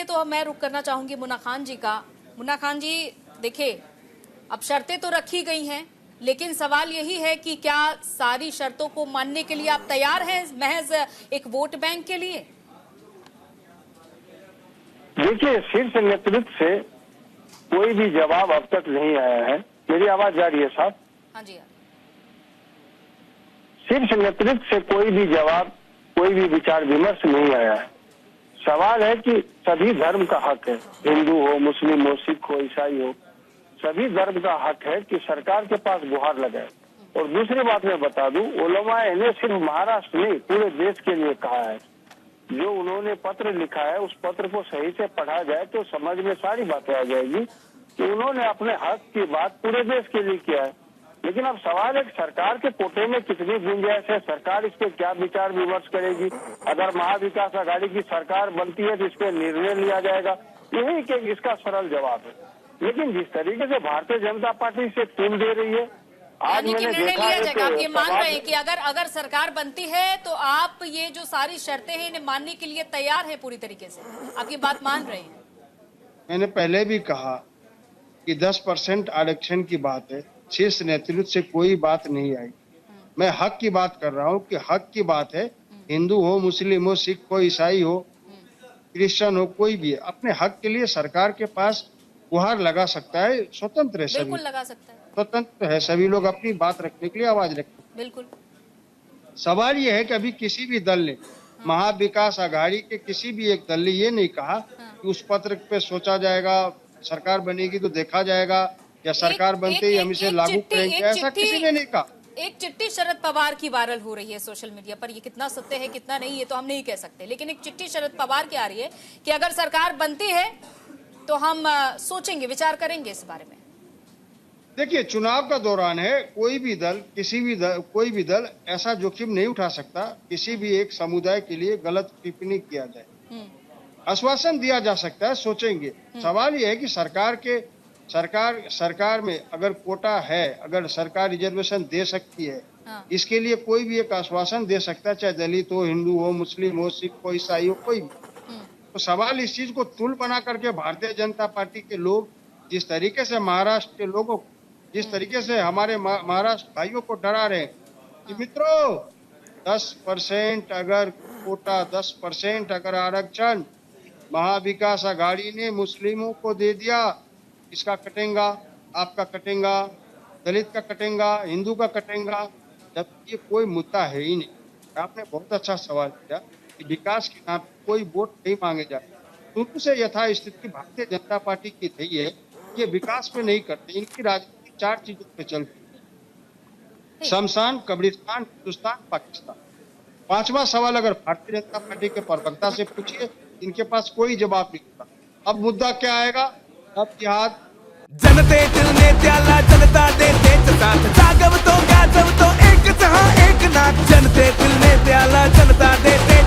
तो मैं रुक करना चाहूंगी मुन्ना खान जी का। मुन्ना खान जी, देखिए, अब शर्तें तो रखी गई हैं, लेकिन सवाल यही है कि क्या सारी शर्तों को मानने के लिए आप तैयार हैं महज एक वोट बैंक के लिए? देखिए, शीर्ष नेतृत्व से कोई भी जवाब अब तक नहीं आया है। मेरी आवाज जा रही है साहब? हाँ जी। शीर्ष नेतृत्व से कोई भी जवाब, कोई भी विचार विमर्श नहीं आया है। सवाल है कि सभी धर्म का हक है, हिंदू हो, मुस्लिम हो, सिख हो, ईसाई हो, सभी धर्म का हक है कि सरकार के पास गुहार लगाए। और दूसरी बात मैं बता दूं, उलमाए ने सिर्फ महाराष्ट्र नहीं पूरे देश के लिए कहा है। जो उन्होंने पत्र लिखा है उस पत्र को सही से पढ़ा जाए तो समझ में सारी बातें आ जाएगी कि उन्होंने अपने हक की बात पूरे देश के लिए किया है। लेकिन अब सवाल है कि सरकार के कोटे में कितनी गुंजाइश है, सरकार इस पे क्या विचार विमर्श करेगी। अगर महाविकास आघाड़ी की सरकार बनती है तो इस पे निर्णय लिया जाएगा, यही कि इसका सरल जवाब है। लेकिन जिस तरीके से भारतीय जनता पार्टी से तुल दे रही है, आज मैंने निर्णय देखा लिया है जाएगा। आप ये मान रहे हैं कि कि अगर सरकार बनती है तो आप ये जो सारी शर्तें हैं इन्हें मानने के लिए तैयार है पूरी तरीके से? आप ये बात मान रहे हैं? मैंने पहले भी कहा कि 10% आरक्षण की बात है, शीर्ष नेतृत्व से कोई बात नहीं आई। मैं हक की बात कर रहा हूँ कि हक की बात है, हिंदू हो, मुस्लिम हो, सिख हो, ईसाई हो, क्रिश्चियन हो, कोई भी है, अपने हक के लिए सरकार के पास गुहार लगा सकता है। स्वतंत्र है, सभी बिल्कुल लगा सकता है, स्वतंत्र है, सभी लोग अपनी बात रखने के लिए आवाज रखते हैं। बिल्कुल। सवाल ये है कि अभी किसी भी दल ने, महाविकास आघाड़ी के किसी भी एक दल ने ये नहीं कहा कि उस पत्र पे सोचा जाएगा, सरकार बनेगी तो देखा जाएगा, या सरकार बनते ही हम इसे लागू करेंगे, ऐसा किसी ने नहीं कहा। एक चिट्ठी शरद पवार की वायरल हो रही है सोशल मीडिया पर। ये कितना सत्य है कितना नहीं ये तो हम नहीं कह सकते, लेकिन एक चिट्ठी शरद पवार की आ रही है कि अगर सरकार बनती है तो हम सोचेंगे, विचार करेंगे इस बारे में। देखिए, चुनाव का दौरान है, कोई भी दल, कोई भी दल ऐसा जोखिम नहीं उठा सकता किसी भी एक समुदाय के लिए गलत टिप्पणी किया जाए। आश्वासन दिया जा सकता है, सोचेंगे। सवाल ये है कि सरकार में अगर कोटा है, अगर सरकार रिजर्वेशन दे सकती है, इसके लिए कोई भी एक आश्वासन दे सकता है, चाहे दलित हो, हिंदू हो, मुस्लिम हो, सिख हो, ईसाई हो, कोई भी। तो सवाल इस चीज को तुल बना करके भारतीय जनता पार्टी के लोग जिस तरीके से महाराष्ट्र के लोगों, जिस तरीके से हमारे महाराष्ट्र भाइयों को डरा रहे हैं कि मित्रों 10% अगर कोटा, 10% अगर आरक्षण महाविकास आघाड़ी ने मुस्लिमों को दे दिया, इसका कटेगा, आपका कटेगा, दलित का कटेगा, हिंदू का कटेगा, जब ये कोई मुद्दा है ही नहीं। आपने बहुत अच्छा सवाल किया कि विकास के नाम पर कोई वोट नहीं मांगे जाए। शुरू से यथास्थिति भारतीय जनता पार्टी की रही है, ये विकास पे नहीं करते, इनकी राजनीति 4 चीजों पे चलती है: शमशान, कब्रिस्तान, हिंदुस्तान, पाकिस्तान। 5वां सवाल अगर भारतीय जनता पार्टी के प्रवक्ता से पूछिए, इनके पास कोई जवाब नहीं होता। अब मुद्दा क्या आएगा? अब जिहाद। जनतेतील नेत्याला जनता देते साथ, जागवतो गाजवतो एकच हा एकनाथ। जनतेतील नेत्याला जनता देते